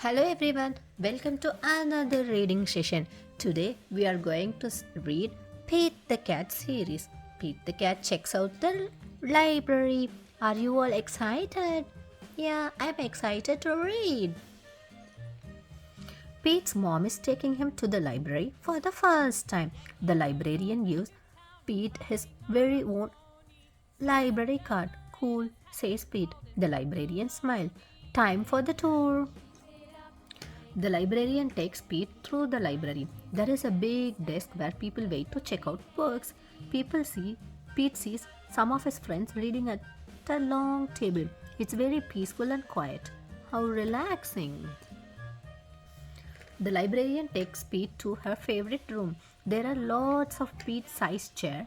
Hello everyone, welcome to another reading session. Today we are going to read Pete the Cat series. Pete the Cat checks out the library. Are you all excited? Yeah, I'm excited to read. Pete's mom is taking him to the library for the first time. The librarian gives Pete his very own library card. Cool, says Pete. The librarian smiles. Time for the tour. The librarian takes Pete through the library. There is a big desk where people wait to check out books. Pete sees some of his friends reading at a long table. It's very peaceful and quiet. How relaxing. The librarian takes Pete to her favorite room. There are lots of Pete-sized chairs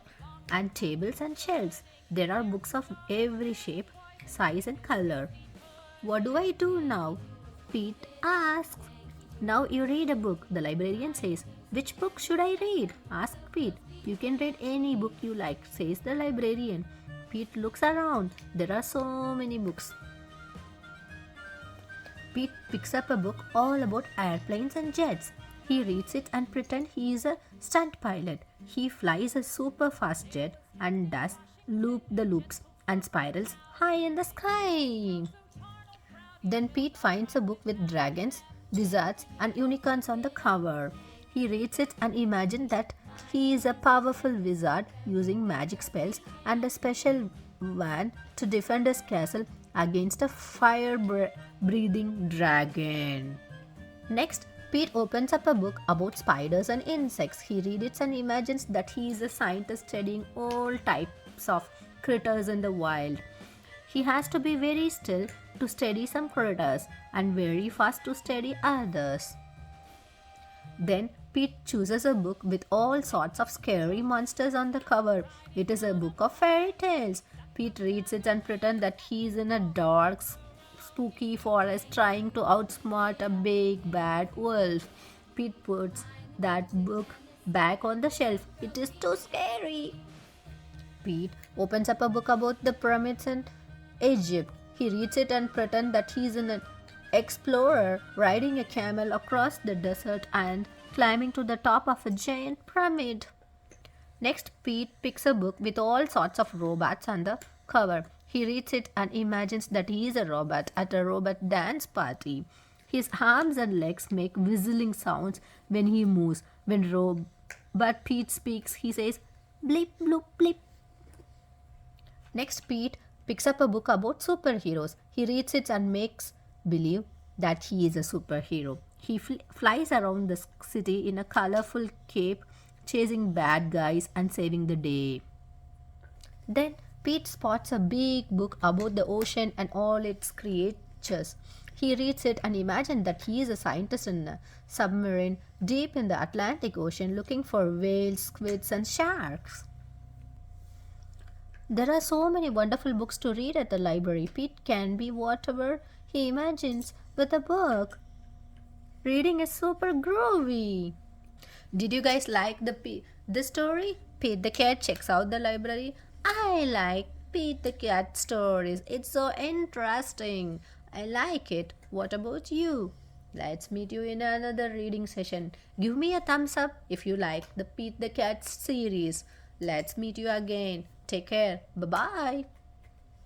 and tables and shelves. There are books of every shape, size and color. What do I do now? Pete asks. Now you read a book, the librarian says. Which book should I read? Asks Pete. You can read any book you like, says the librarian. Pete looks around. There are so many books. Pete picks up a book all about airplanes and jets. He reads it and pretends he is a stunt pilot. He flies a super fast jet and does loop-the-loops and spirals high in the sky. Then Pete finds a book with dragons, wizards, and unicorns on the cover. He reads it and imagines that he is a powerful wizard using magic spells and a special wand to defend his castle against a fire-breathing dragon. Next, Pete opens up a book about spiders and insects. He reads it and imagines that he is a scientist studying all types of critters in the wild. He has to be very still to study some critters and very fast to study others. Then Pete chooses a book with all sorts of scary monsters on the cover. It is a book of fairy tales. Pete reads it and pretends that he is in a dark, spooky forest trying to outsmart a big bad wolf. Pete puts that book back on the shelf. It is too scary. Pete opens up a book about the pyramids in Egypt. He reads it and pretends that he is an explorer riding a camel across the desert and climbing to the top of a giant pyramid. Next, Pete picks a book with all sorts of robots on the cover. He reads it and imagines that he is a robot at a robot dance party. His arms and legs make whistling sounds when he moves. When Robot Pete speaks, he says blip bloop blip. Next, Pete picks up a book about superheroes. He reads it and makes believe that he is a superhero. He flies around the city in a colorful cape, chasing bad guys and saving the day. Then Pete spots a big book about the ocean and all its creatures. He reads it and imagines that he is a scientist in a submarine deep in the Atlantic Ocean looking for whales, squids, and sharks. There are so many wonderful books to read at the library. Pete can be whatever he imagines with a book. Reading is super groovy. Did you guys like the story? Pete the Cat checks out the library. I like Pete the Cat stories. It's so interesting. I like it. What about you? Let's meet you in another reading session. Give me a thumbs up if you like the Pete the Cat series. Let's meet you again. Take care. Bye-bye.